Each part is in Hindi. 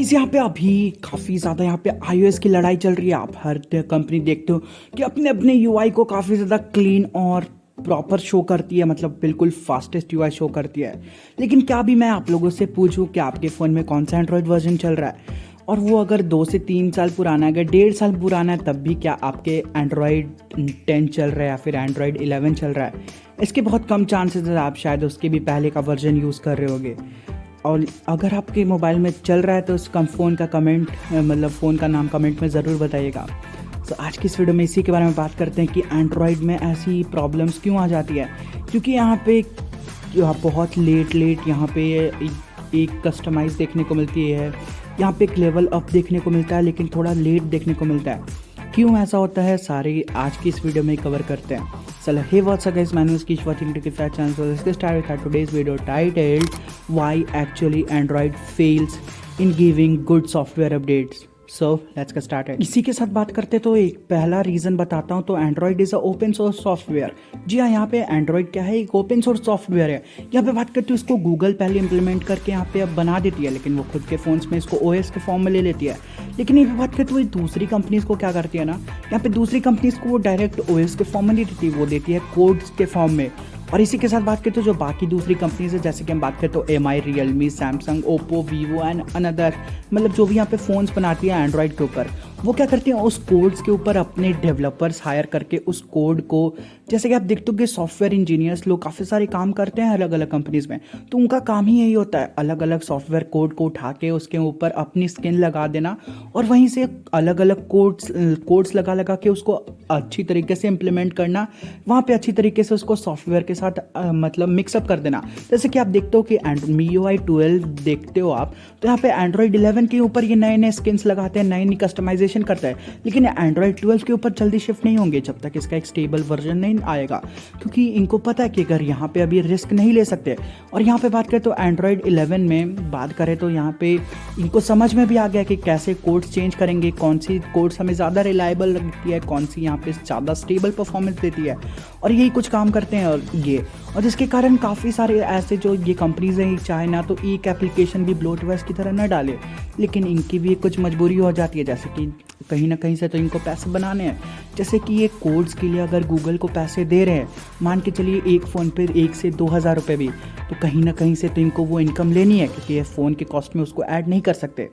इस यहाँ पे अभी काफ़ी ज़्यादा यहाँ पे iOS की लड़ाई चल रही है। आप हर कंपनी देखते हो कि अपने अपने यूआई को काफ़ी ज़्यादा क्लीन और प्रॉपर शो करती है, मतलब बिल्कुल फास्टेस्ट यूआई शो करती है। लेकिन क्या भी मैं आप लोगों से पूछूं कि आपके फ़ोन में कौन सा एंड्रॉयड वर्जन चल रहा है, और वो अगर 2 से 3 साल पुराना है, अगर 1.5 साल पुराना है, तब भी क्या आपके एंड्रॉयड 10 चल रहा है या फिर एंड्रॉयड 11 चल रहा है? इसके बहुत कम चांसेस है, आप शायद उसके भी पहले का वर्जन यूज़ कर रहे होगे। और अगर आपके मोबाइल में चल रहा है तो उसका फ़ोन का कमेंट मतलब फ़ोन का नाम कमेंट में ज़रूर बताइएगा। तो आज की इस वीडियो में इसी के बारे में बात करते हैं कि एंड्रॉयड में ऐसी प्रॉब्लम्स क्यों आ जाती है। क्योंकि यहाँ पे बहुत लेट यहाँ पे एक कस्टमाइज़ देखने को मिलती है, यहाँ पे एक लेवल अप देखने को मिलता है, लेकिन थोड़ा लेट देखने को मिलता है। क्यों ऐसा होता है, सारे आज की इस वीडियो में कवर करते हैं। चलो, hey what's up guys, my name is Kish, watching to Kish channel. So let's get started with our today's video titled why actually Android fails in giving good software updates. So let's get started. इसी के साथ बात करते तो एक पहला रीज़न बताता हूँ। तो Android is a open source software. जी हाँ, यहाँ पे एंड्रॉयड क्या है, एक ओपन सोर्स सॉफ्टवेयर है। यहाँ पे बात करते हो, इसको गूगल पहले इंप्लीमेंट करके यहाँ पे अब बना देती है, लेकिन वो खुद के फ़ोन्स में इसको ओएस के फॉर्म में ले लेती है। लेकिन यहाँ पे बात करते हुए दूसरी कंपनीज़ को क्या करती है ना, यहाँ पे दूसरी कंपनीज़ को वो डायरेक्ट ओएस के फॉर्म में नहीं देती, वो देती है कोड्स के फॉर्म में। और इसी के साथ बात करते हो जो बाकी दूसरी कंपनीज है, जैसे कि हम बात करते हो MI, Realme, Samsung, Oppo, Vivo and another, मतलब जो भी यहाँ पे फ़ोन्स बनाती है एंड्रॉयड के ऊपर, वो क्या करती हैं, उस कोड्स के ऊपर अपने डेवलपर्स हायर करके उस कोड को, जैसे कि आप देखते हो कि सॉफ्टवेयर इंजीनियर्स लोग काफ़ी सारे काम करते हैं अलग अलग कंपनीज़ में, तो उनका काम ही यही होता है अलग अलग सॉफ्टवेयर कोड को उठा के उसके ऊपर अपनी स्किन लगा देना, और वहीं से अलग अलग कोड्स लगा लगा के उसको अच्छी तरीके से इम्प्लीमेंट करना, वहाँ पे अच्छी तरीके से उसको सॉफ्टवेयर के साथ मतलब मिक्सअप कर देना। जैसे कि आप देखते हो कि MIUI 12 देखते हो आप, तो यहाँ पे एंड्रॉयड 11 के ऊपर ये नए नए स्किन्स लगाते हैं, नई नई कस्टमाइजेशन करता है, लेकिन एंड्रॉयड 12 के ऊपर जल्दी शिफ्ट नहीं होंगे जब तक इसका एक स्टेबल वर्जन नहीं आएगा, क्योंकि इनको पता है कि अगर यहाँ पे अभी रिस्क नहीं ले सकते। और यहाँ पे बात करें तो एंड्रॉयड 11 में बात करें तो यहाँ पे इनको समझ में भी आ गया कि कैसे कोड्स चेंज करेंगे, कौन सी कोड्स हमें ज़्यादा रिलायबल लगती है, कौन सी यहाँ पे ज़्यादा स्टेबल परफॉर्मेंस देती है, और यही कुछ काम करते हैं। और जिसके कारण काफ़ी सारे ऐसे जो ये कंपनीज हैं, चाहे ना तो एक एप्लीकेशन भी ब्लोटवेयर की तरह ना डाले, लेकिन इनकी भी कुछ मजबूरी हो जाती है, जैसे कि कहीं ना कहीं से तो इनको पैसे बनाने हैं। जैसे कि ये कोड्स के लिए अगर गूगल को पैसे दे रहे हैं, मान के चलिए एक फ़ोन पे 1 से 2 हज़ार रुपये भी, तो कहीं ना कहीं से तो इनको वो इनकम लेनी है, क्योंकि ये फ़ोन के कॉस्ट में उसको ऐड नहीं कर सकते।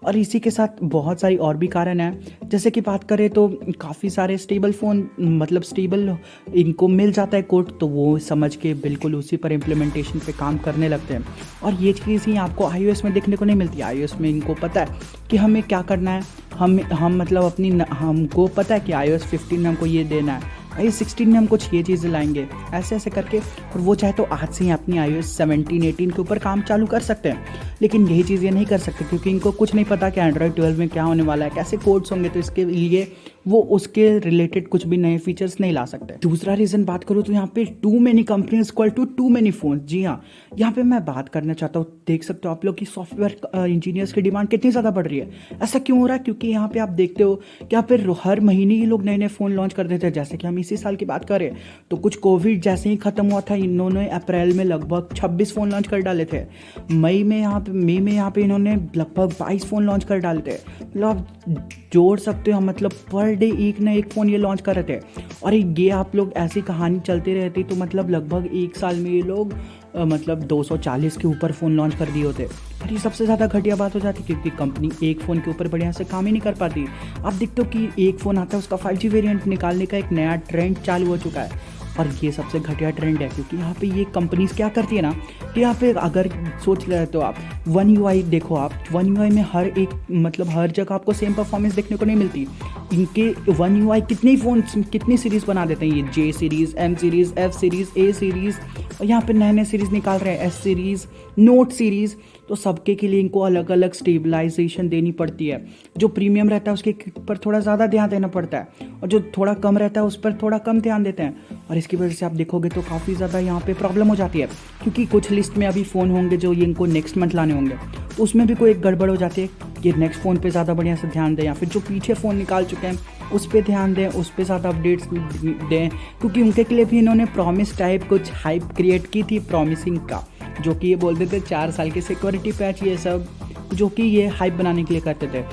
और इसी के साथ बहुत सारी और भी कारण हैं, जैसे कि बात करें तो काफ़ी सारे स्टेबल फ़ोन, मतलब स्टेबल इनको मिल जाता है कोड, तो वो समझ के बिल्कुल उसी पर इम्प्लीमेंटेशन पे काम करने लगते हैं। और ये चीज़ ही आपको iOS में देखने को नहीं मिलती। iOS में इनको पता है कि हमें क्या करना है, हम मतलब हमको पता है कि iOS 15 में हमको ये देना है, iOS 16 में हम कुछ ये चीज़ें लाएंगे, ऐसे ऐसे करके। और वो चाहे तो आज से ही अपनी iOS 17, 18 के ऊपर काम चालू कर सकते हैं, लेकिन यही चीज़ ये नहीं कर सकते, क्योंकि इनको कुछ नहीं पता कि एंड्रॉयड 12 में क्या होने वाला है, कैसे कोड्स होंगे, तो इसके लिए वो उसके रिलेटेड कुछ भी नए फीचर्स नहीं ला सकते। दूसरा रीज़न बात करूँ तो यहाँ पे too many companies equal to too many phone. जी हाँ, यहाँ पे मैं बात करना चाहता हूँ, देख सकते हो आप लोग कि सॉफ्टवेयर इंजीनियर्स की डिमांड कितनी ज़्यादा बढ़ रही है। ऐसा क्यों हो रहा है, क्योंकि यहाँ पे आप देखते हो कि यहाँ पे हर महीने ये लोग नए नए फ़ोन लॉन्च कर देते हैं। जैसे कि हम इसी साल की बात करें तो कुछ कोविड जैसे ही ख़त्म हुआ था, इन्होंने अप्रैल में लगभग 26 फ़ोन लॉन्च कर डाले थे। मई में यहाँ पे इन्होंने लगभग 22 फ़ोन लॉन्च कर डाले थे। मतलब आप जोड़ सकते हो, मतलब पर डे एक ना एक फ़ोन ये लॉन्च कर रहे थे। और ये आप लोग ऐसी कहानी चलती रहती तो मतलब लगभग एक साल में ये लोग मतलब 240 के ऊपर फ़ोन लॉन्च कर दिए होते। और ये सबसे ज़्यादा घटिया बात हो जाती, क्योंकि कंपनी एक फ़ोन के ऊपर बढ़िया से काम ही नहीं कर पाती। आप देखते हो कि एक फ़ोन आता है, उसका 5G वेरिएंट निकालने का एक नया ट्रेंड चालू हो चुका है, और ये सबसे घटिया ट्रेंड है। क्योंकि यहाँ पे ये कंपनीज क्या करती है ना, कि यहाँ पे अगर सोच रहे तो आप वन UI देखो, आप वन UI में हर एक मतलब हर जगह आपको सेम परफॉर्मेंस देखने को नहीं मिलती। इनके वन UI कितने फ़ोन कितनी सीरीज़ बना देते हैं, ये J series, M series, F series, A series, और यहाँ पे नए नए सीरीज़ निकाल रहे हैं, S सीरीज़, नोट सीरीज़। तो सबके के लिए इनको अलग अलग स्टेबलाइजेशन देनी पड़ती है। जो प्रीमियम रहता है उसके पर थोड़ा ज़्यादा ध्यान देना पड़ता है, और जो थोड़ा कम रहता है उस पर थोड़ा कम ध्यान देते हैं। और इसकी वजह से आप देखोगे तो काफ़ी ज़्यादा यहाँ पे प्रॉब्लम हो जाती है, क्योंकि कुछ लिस्ट में अभी फ़ोन होंगे जो ये इनको नेक्स्ट मंथ लाने होंगे, तो उसमें भी कोई एक गड़बड़ हो जाती है। ये नेक्स्ट फ़ोन पे ज़्यादा बढ़िया से ध्यान दें, या फिर जो पीछे फ़ोन निकाल चुके हैं उस पर ध्यान दें, उस पर ज़्यादा अपडेट्स दें, क्योंकि उनके लिए भी इन्होंने प्रॉमिस टाइप कुछ हाइप क्रिएट की थी प्रॉमिसिंग का, जो कि ये बोलते थे 4 साल की सिक्योरिटी पैच ये सब। जो कि ये हाइप बनाने के लिए करते थे।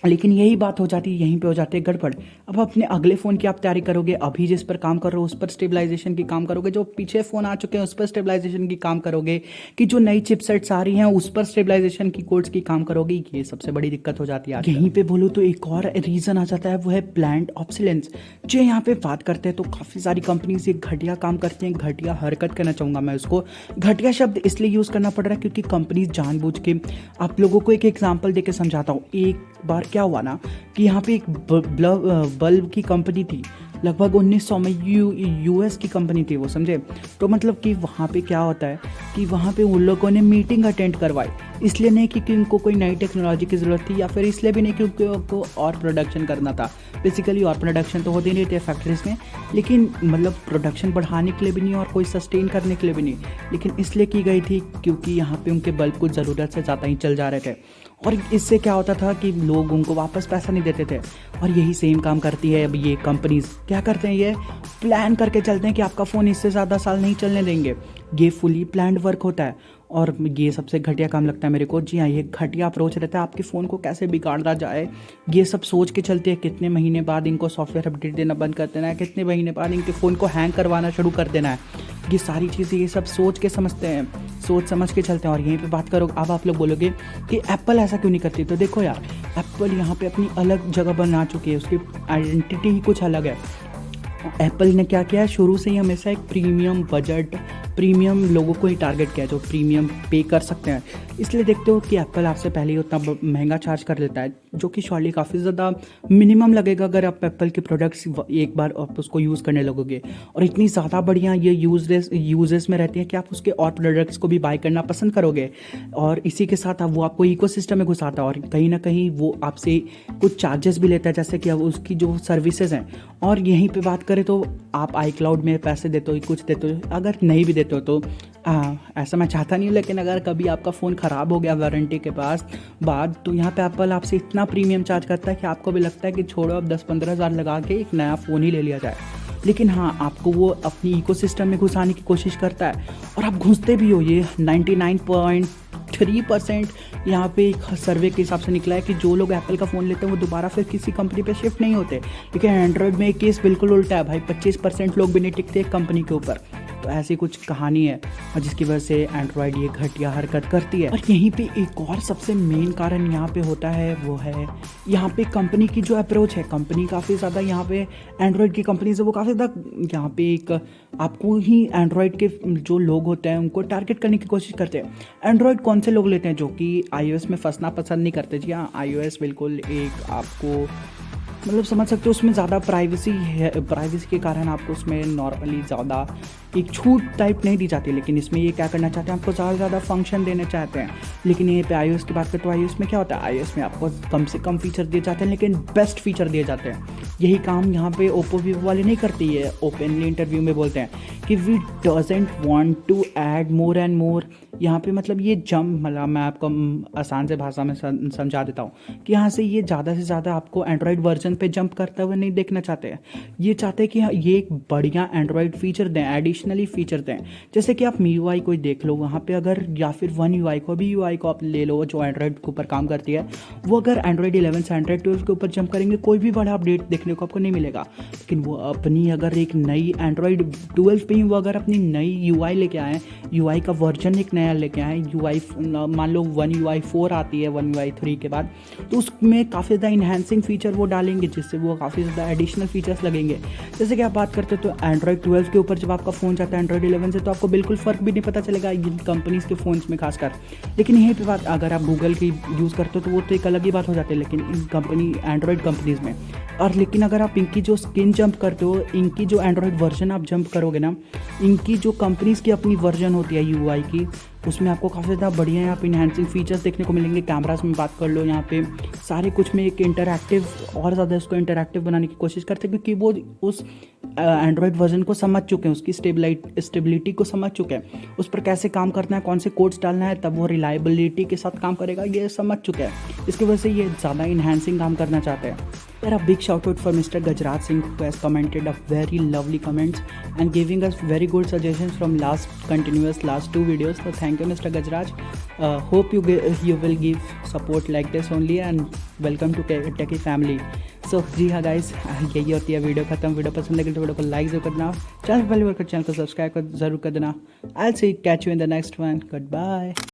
लेकिन यही बात हो जाती है, यहीं पे हो जाती है गड़बड़। अब अपने अगले फ़ोन की आप तैयारी करोगे, अभी जिस पर काम कर रहे हो उस पर स्टेबलाइजेशन की काम करोगे, जो पीछे फ़ोन आ चुके हैं उस पर स्टेबलाइजेशन की काम करोगे, कि जो नई चिपसेट्स आ रही हैं उस पर स्टेबलाइजेशन की कोड्स की काम करोगे। ये सबसे बड़ी दिक्कत हो जाती है आजकल। यहीं पे बोलूँ तो एक और रीज़न आ जाता है, वो है प्लान्ड ऑब्सोलेंस। जो यहाँ पे बात करते हैं तो काफ़ी सारी कंपनीज ये घटिया काम करती हैं, घटिया हरकत करना चाहूँगा मैं उसको। घटिया शब्द इसलिए यूज़ करना पड़ रहा है क्योंकि कंपनीज जानबूझ के, आप लोगों को एक एग्जाम्पल देके समझाता हूँ। एक बार क्या हुआ ना कि यहाँ पे एक बल्ब की कंपनी थी, लगभग 1900 में, यूएस की कंपनी थी वो, समझे। तो मतलब कि वहाँ पे क्या होता है कि वहाँ पे उन लोगों ने मीटिंग अटेंड करवाई, इसलिए नहीं क्योंकि उनको कोई नई टेक्नोलॉजी की ज़रूरत थी, या फिर इसलिए भी नहीं क्योंकि उनको और प्रोडक्शन करना था। बेसिकली और प्रोडक्शन तो होते नहीं थे फैक्ट्रीज में, लेकिन मतलब प्रोडक्शन बढ़ाने के लिए भी नहीं और कोई सस्टेन करने के लिए भी नहीं, लेकिन इसलिए की गई थी क्योंकि यहाँ पे उनके बल्ब कुछ ज़रूरत से ज़्यादा ही चल जा रहे थे। और इससे क्या होता था कि लोग उनको वापस पैसा नहीं देते थे। और यही सेम काम करती है अब ये कंपनीज। क्या करते हैं, ये प्लान करके चलते हैं कि आपका फ़ोन इससे ज़्यादा साल नहीं चलने देंगे। ये फुली प्लान्ड वर्क होता है और ये सबसे घटिया काम लगता है मेरे को। जी हाँ, ये घटिया अप्रोच रहता है, आपके फ़ोन को कैसे बिगाड़ा जाए ये सब सोच के चलते हैं। कितने महीने बाद इनको सॉफ्टवेयर अपडेट देना बंद कर देना है, कितने महीने बाद इनके फ़ोन को हैंग करवाना शुरू कर देना है। ये सारी चीज़ें ये सब सोच के समझते हैं, सोच समझ के चलते हैं। और यहीं पे बात करो, अब आप लोग बोलोगे कि एप्पल ऐसा क्यों नहीं करती, तो देखो यार, एप्पल यहाँ पे अपनी अलग जगह बना चुकी है, उसकी आइडेंटिटी ही कुछ अलग है। एप्पल ने क्या किया है, शुरू से ही हमेशा एक प्रीमियम बजट, प्रीमियम लोगों को ही टारगेट किया जो प्रीमियम पे कर सकते हैं। इसलिए देखते हो कि एप्पल आपसे पहले ही उतना महंगा चार्ज कर लेता है, जो कि शॉर्टली काफ़ी ज़्यादा मिनिमम लगेगा अगर आप एप्पल के प्रोडक्ट्स एक बार आप उसको यूज़ करने लगोगे। और इतनी ज़्यादा बढ़िया ये यूजेस में रहती है कि आप उसके और प्रोडक्ट्स को भी बाय करना पसंद करोगे। और इसी के साथ वो आपको इकोसिस्टम में घुसाता है और कहीं ना कहीं वो आपसे कुछ चार्जेस भी लेता है, जैसे कि अब उसकी जो सर्विसेज हैं। और यहीं पे बात करें तो आप iCloud में पैसे देते हो, कुछ देते हो, अगर नहीं भी देते हो तो ऐसा मैं चाहता नहीं हूँ, लेकिन अगर कभी आपका फ़ोन ख़राब हो गया वारंटी के पास बाद, तो यहाँ पे एप्पल आपसे इतना प्रीमियम चार्ज करता है कि आपको भी लगता है कि छोड़ो अब 10-15 हज़ार लगा के एक नया फ़ोन ही ले लिया जाए। लेकिन हाँ, आपको वो अपनी इकोसिस्टम में घुसाने की कोशिश करता है और आप घुसते भी हो। ये 99.3% यहाँ पे एक सर्वे के हिसाब से निकला है कि जो लोग एप्पल का फ़ोन लेते हैं वो दोबारा फिर किसी कंपनी पे शिफ्ट नहीं होते। लेकिन एंड्रॉयड में केस बिल्कुल उल्टा है भाई, 25% लोग भी नहीं टिकते एक कंपनी के ऊपर। तो ऐसी कुछ कहानी है और जिसकी वजह से एंड्रॉयड ये घटिया हरकत करती है। और यहीं पे एक और सबसे मेन कारण यहाँ पे होता है, वो है यहाँ पे कंपनी की जो अप्रोच है। कंपनी काफ़ी ज़्यादा यहाँ पे एंड्रॉयड की कंपनी से वो काफ़ी ज़्यादा यहाँ पे एक आपको ही एंड्रॉयड के जो लोग होते हैं उनको टारगेट करने की कोशिश करते हैं। एंड्रॉयड कौन से लोग लेते हैं, जो कि iOS में फंसना पसंद नहीं करते। जी हाँ, iOS बिल्कुल एक आपको मतलब समझ सकते हो उसमें ज़्यादा प्राइवेसी है, प्राइवेसी के कारण आपको उसमें नॉर्मली ज़्यादा एक छूट टाइप नहीं दी जाती। लेकिन इसमें ये क्या करना चाहते हैं, आपको ज़्यादा से ज़्यादा फंक्शन देने चाहते हैं। लेकिन ये पे iOS की बात करें तो iOS में क्या होता है, iOS में आपको कम से कम फीचर दिए जाते हैं लेकिन बेस्ट फीचर दिए जाते हैं। यही काम यहाँ पे ओप्पो वीवो वाले नहीं करती है, ओपनली इंटरव्यू में बोलते हैं कि we doesn't want to add more and more. यहाँ पे मतलब ये मतलब मैं आपको आसान से भाषा में समझा देता हूँ कि यहाँ से ये ज़्यादा से ज़्यादा आपको एंड्रॉयड वर्जन पे जंप करते हुए नहीं देखना चाहते हैं। ये चाहते हैं कि ये एक बढ़िया एंड्रॉयड फीचर दें, एडिशनली फीचर दें। जैसे कि आप MIUI को देख लो, वहाँ पे अगर या फिर One UI को भी UI को आप ले लो जो एंड्रॉयड के ऊपर काम करती है, वो अगर एंड्रॉयड 11 से एंड्रॉयड 12 के ऊपर जंप करेंगे कोई भी बड़ा अपडेट देखने को आपको नहीं मिलेगा। लेकिन वो अपनी अगर एक नई एंड्रॉयड 12 पे ही वो अगर अपनी नई UI लेके आए, UI का वर्जन एक नया लेके आए, UI मान लो One UI 4 आती है One UI 3 के बाद, तो उसमें काफ़ी ज़्यादा इन्हेंसिंग फीचर वो डालेंगे जिससे वो काफ़ी ज़्यादा एडिशनल फीचर्स लगेंगे। जैसे कि आप बात करते हो तो एंड्रॉयड 12 के ऊपर जब आपका फ़ोन जाता है एंड्रॉयड 11 से, तो आपको बिल्कुल फ़र्क भी नहीं पता चलेगा इन कंपनीज़ के फ़ोन्स में खासकर। लेकिन यहीं पे बात अगर आप गूगल की यूज़ करते हो तो वो तो एक अलग ही बात हो जाती है, लेकिन इन कंपनी एंड्रॉयड कंपनीज़ में। और लेकिन अगर आप इनकी जो स्किन जंप करते हो, इनकी जो एंड्रॉयड वर्जन आप जंप करोगे ना, इनकी जो कंपनीज़ की अपनी वर्जन होती है UI की, उसमें आपको काफ़ी ज़्यादा बढ़िया यहाँ पे इन्हेंसिंग फीचर्स देखने को मिलेंगे। कैमरास में बात कर लो, यहाँ पे सारे कुछ में एक इंटरैक्टिव और ज़्यादा इसको इंटरैक्टिव बनाने की कोशिश करते हैं क्योंकि वो उस एंड्रॉयड वर्जन को समझ चुके हैं, उसकी स्टेबिलिटी को समझ चुके हैं, उस पर कैसे काम करना है, कौन से कोड्स डालना है, तब वो रिलायबिलिटी के साथ काम करेगा, ये समझ चुके हैं। इसकी वजह से ये ज़्यादा इन्हेंसिंग काम करना चाहते हैं। There a big shout out for Mr. Gajraj Singh who has commented a very lovely comments and giving us very good suggestions from last 2 videos. So thank you Mr. Gajraj. Hope you will give support like this only and welcome to Techie family. So जी हाँ गाइस, यही होती है वीडियो खत्म. वीडियो पसंद लगे तो वीडियो को लाइक जरूर कर देना, चैनल पहली बार चैनल को सब्सक्राइब जरूर कर देना. I'll see catch you in the next one. Goodbye.